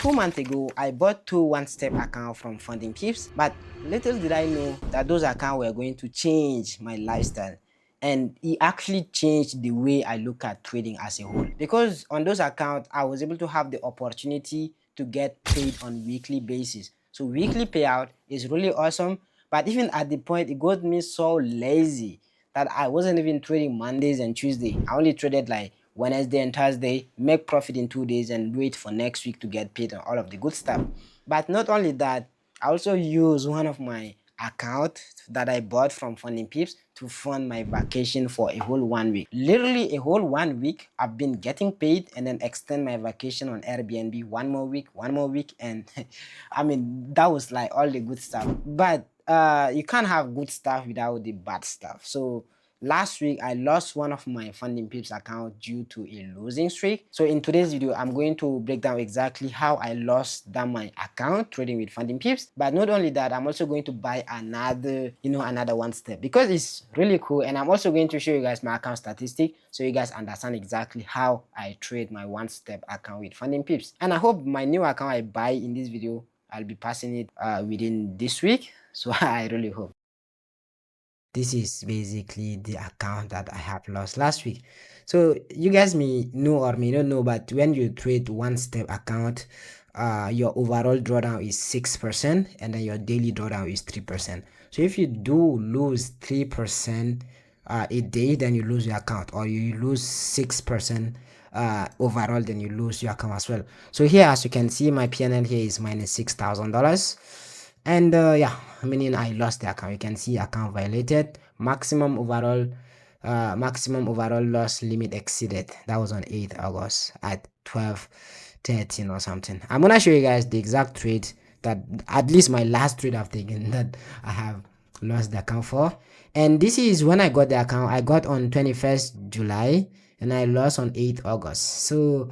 2 months ago, I bought two one-step accounts from FundingPips, but little did I know that those accounts were going to change my lifestyle. And it actually changed the way I look at trading as a whole. Because on those accounts, I was able to have the opportunity to get paid on weekly basis. So weekly payout is really awesome. But even at the point, it got me so lazy that I wasn't even trading Mondays and Tuesday. I only traded like Wednesday and Thursday, make profit in 2 days, and wait for next week to get paid on all of the good stuff. But not only that, I also use one of my account that I bought from FundingPips to fund my vacation for a whole 1 week. Literally a whole 1 week, I've been getting paid and then extend my vacation on Airbnb one more week, and I mean that was like all the good stuff. But you can't have good stuff without the bad stuff. So last week I lost one of my FundingPips account due to a losing streak. So in today's video, I'm going to break down exactly how I lost that my account trading with FundingPips. But not only that, I'm also going to buy another, another one step, because it's really cool. And I'm also going to show you guys my account statistic so you guys understand exactly how I trade my one step account with FundingPips. And I hope my new account I buy in this video, I'll be passing it within this week. So I really hope. This is basically the account that I have lost last week. So you guys may know or may not know, but when you trade one step account, your overall drawdown is 6%, and then your daily drawdown is 3%. So if you do lose 3% a day, then you lose your account, or you lose 6% overall, then you lose your account as well. So here, as you can see, my PNL here is minus $6,000. And yeah, meaning I lost the account. You can see account violated, maximum overall loss limit exceeded. That was on 8th August at 12:13 or something. I'm gonna show you guys the exact trade that, at least my last trade I've taken, that I have lost the account for. And this is when I got the account. I got on 21st July and I lost on 8th August. So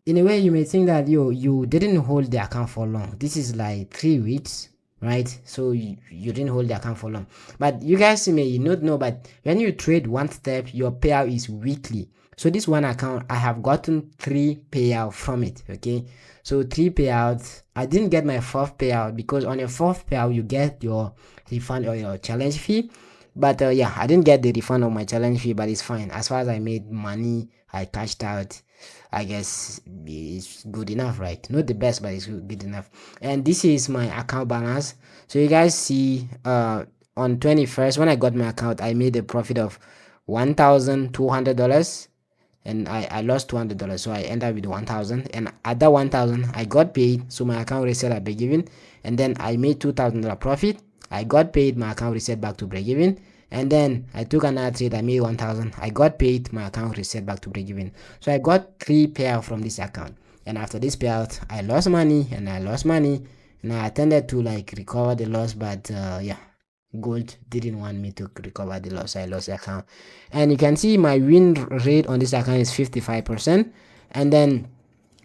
in a way, you may think that you didn't hold the account for long. This is like 3 weeks, right? So you didn't hold the account for long. But you guys may not know, but when you trade one step, your payout is weekly. So this one account, I have gotten 3 payout from it. Okay, so 3 payouts. I didn't get my 4th payout because on your 4th payout you get your refund or your challenge fee. But yeah, I didn't get the refund of my challenge fee, but it's fine. As far as I made money, I cashed out, I guess it's good enough, right? Not the best, but it's good enough. And this is my account balance. So you guys see on 21st, when I got my account, I made a profit of $1,200, and I lost $200. So I ended up with 1,000, and at that 1,000 I got paid. So my account reset at break even, and then I made $2,000 profit. I got paid, my account reset back to break even, and then I took another trade. I made 1,000. I got paid, my account reset back to break even. So I got 3 payout from this account. And after this payout, I lost money and I lost money, and I attempted to like recover the loss, but yeah, gold didn't want me to recover the loss. I lost the account, and you can see my win rate on this account is 55%, and then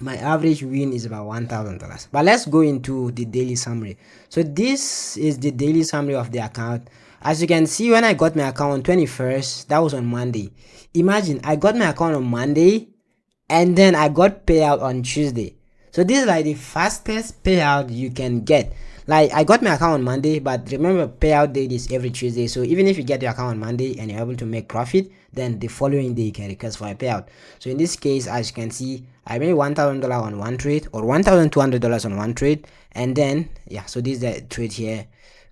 my average win is about $1,000. But let's go into the daily summary. So this is the daily summary of the account. As you can see, when I got my account on 21st, that was on Monday. Imagine I got my account on Monday and then I got payout on Tuesday. So this is like the fastest payout you can get. Like I got my account on Monday, but remember payout date is every Tuesday. So even if you get your account on Monday and you're able to make profit, then the following day you can request for a payout. So in this case, as you can see, I made $1,000 on one trade, or $1,200 on one trade, and then yeah, so this is the trade here,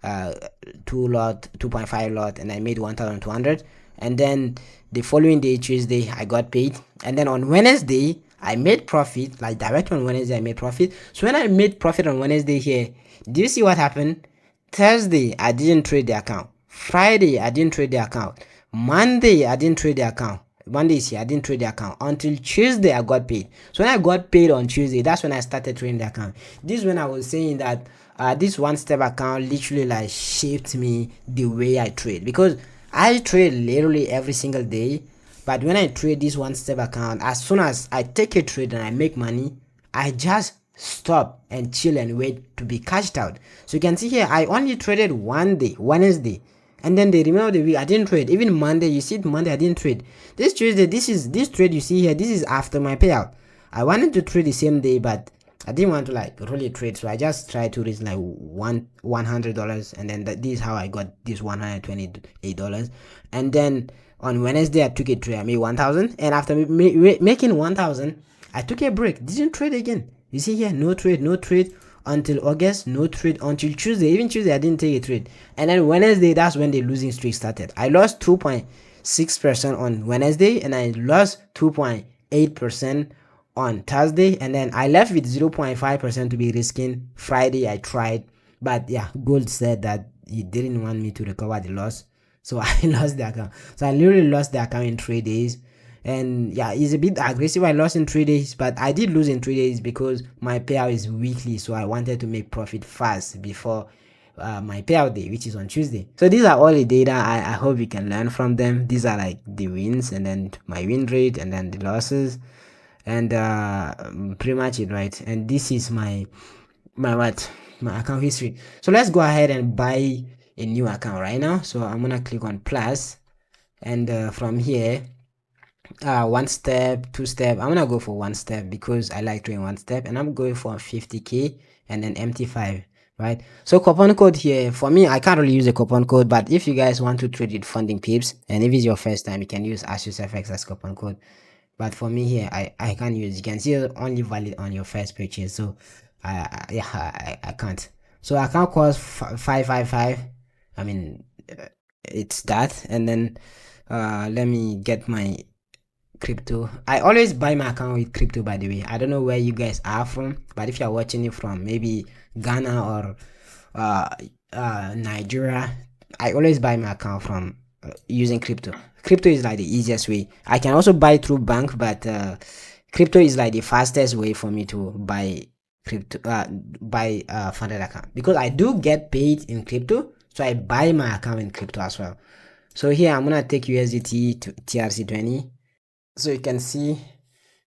2.5 lot, and I made 1,200, and then the following day, Tuesday, I got paid, and then on Wednesday I made profit. Like directly on Wednesday I made profit. So when I made profit on Wednesday here, do you see what happened? Thursday I didn't trade the account, Friday I didn't trade the account, Monday I didn't trade the account. Monday is here, I didn't trade the account until Tuesday. I got paid. So when I got paid on Tuesday, that's when I started trading the account. This is when I was saying that this one step account literally like shaped me the way I trade, because I trade literally every single day. But when I trade this one step account, as soon as I take a trade and I make money, I just stop and chill and wait to be cashed out. So you can see here, I only traded one day, Wednesday, and then the remainder of the week I didn't trade. Even Monday, you see it, Monday I didn't trade. This Tuesday, this trade you see here, this is after my payout. I wanted to trade the same day, but I didn't want to like really trade, so I just tried to raise like $100, and then this is how I got this $128. And then on Wednesday I took a trade. I made 1,000, and after making 1,000, I took a break. Didn't trade again. You see here, no trade, no trade until August, no trade until Tuesday. Even Tuesday I didn't take a trade, and then Wednesday, that's when the losing streak started. I lost 2.6% on Wednesday, and I lost 2.8% on Thursday, and then I left with 0.5% to be risking. Friday I tried, but yeah, Gold said that he didn't want me to recover the loss, so I lost the account. So I literally lost the account in 3 days. And yeah, it's a bit aggressive. I lost in 3 days, but I did lose in 3 days because my payout is weekly, so I wanted to make profit fast before my payout day, which is on Tuesday. So these are all the data. I hope you can learn from them. These are like the wins, and then my win rate, and then the losses, and pretty much it, right? And this is my account history. So let's go ahead and buy a new account right now. So I'm gonna click on plus, and from here, one step, two step. I'm gonna go for one step because I like doing one step, and I'm going for 50k and then MT5, right? So coupon code here for me, I can't really use a coupon code, but if you guys want to trade with funding pips, and if it's your first time, you can use ASUSFX as coupon code. But for me here, I can't use. You can see only valid on your first purchase, so yeah, I can't. So account cost 555. I mean, it's that. And then let me get my crypto. I always buy my account with crypto, by the way. I don't know where you guys are from, but if you're watching it from maybe Ghana or uh, Nigeria, I always buy my account from using crypto. Crypto is like the easiest way. I can also buy through bank, but crypto is like the fastest way for me to buy crypto, buy funded account, because I do get paid in crypto, so I buy my account in crypto as well. So here I'm gonna take USDT to TRC20, so you can see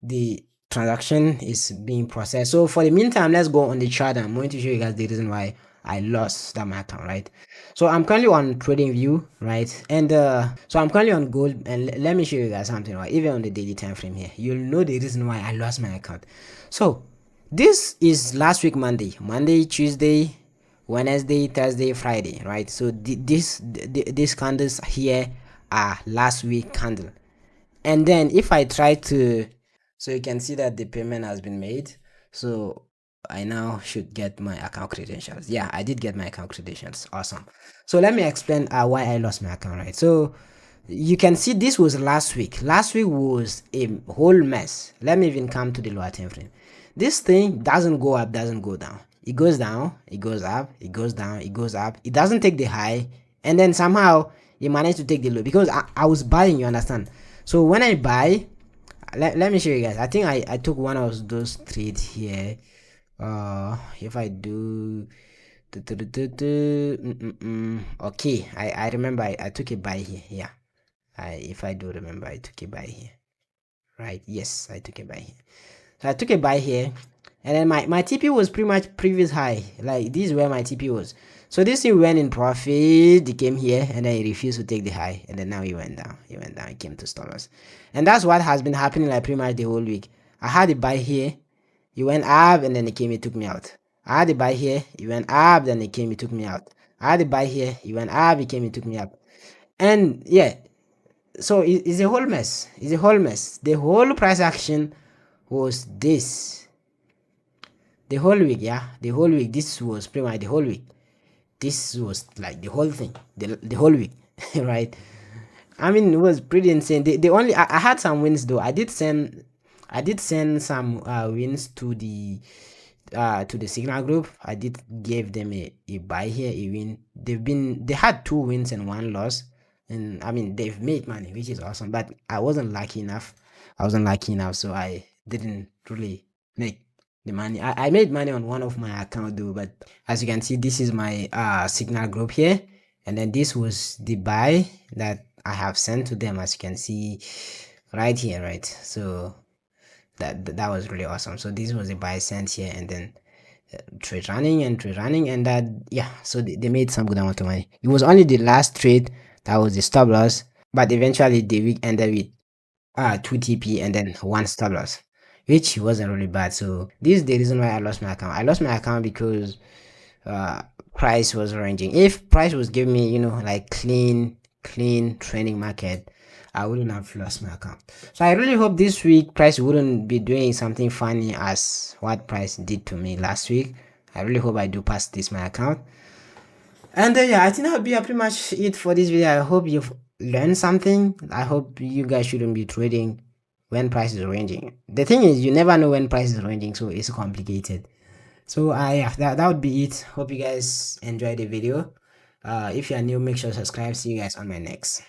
the transaction is being processed. So for the meantime, let's go on the chart. I'm going to show you guys the reason why I lost that my account, right? So I'm currently on trading view, right? And so I'm currently on gold, and let me show you guys something, right? Even on the daily time frame here, you'll know the reason why I lost my account. So this is last week Monday, Tuesday, Wednesday, Thursday, Friday, right? So these candles here are last week candle. And then if I try to, so you can see that the payment has been made. So I now should get my account credentials. Yeah, I did get my account credentials. Awesome. So let me explain why I lost my account, right? So you can see this was last week. Last week was a whole mess. Let me even come to the lower time frame. This thing doesn't go up, doesn't go down. It goes down, it goes up, it goes down, it goes up. It doesn't take the high, and then somehow it managed to take the low, because I was buying, you understand? So when I buy, let me show you guys. I think I took one of those trades here. If I do, okay, I remember I took a buy here. Yeah, if I do remember, I took a buy here, right? Yes, I took a buy here. So I took a buy here, and then my TP was pretty much previous high. Like, this is where my TP was. So this thing went in profit. He came here, and then he refused to take the high, and then now he went down. He went down. He came to stop us, and that's what has been happening like pretty much the whole week. I had a buy here. He went up, and then he came. He took me out. I had a buy here. He went up, then he came. He took me out. I had a buy here. He went up. He came. He took me up. And yeah, so it's a whole mess. It's a whole mess. The whole price action was this. The whole week, yeah, the whole week. This was pretty much the whole week. This was like the whole thing, the whole week, right? I mean, it was pretty insane. The only I had some wins though. I did send some wins to the signal group. I did give them a buy here, a win. They had 2 wins and 1 loss, and I mean they've made money, which is awesome. But I wasn't lucky enough. So I didn't really make the money. I made money on one of my account though, but as you can see, this is my signal group here, and then this was the buy that I have sent to them, as you can see right here, right? So that was really awesome. So this was a buy sent here, and then trade running, and that, yeah, so they made some good amount of money. It was only the last trade that was the stop loss, but eventually the week ended with 2 TP and then 1 stop loss. which wasn't really bad. So this is the reason why I lost my account. I lost my account because uh price was ranging. If price was giving me, like clean training market, I wouldn't have lost my account. So I really hope this week price wouldn't be doing something funny as what price did to me last week. I really hope I do pass this my account. And yeah, I think that would be pretty much it for this video. I hope you've learned something. I hope you guys shouldn't be trading when price is ranging. The thing is, you never know when price is ranging, so it's complicated. So yeah, that would be it. Hope you guys enjoyed the video. If you are new, make sure to subscribe. See you guys on my next.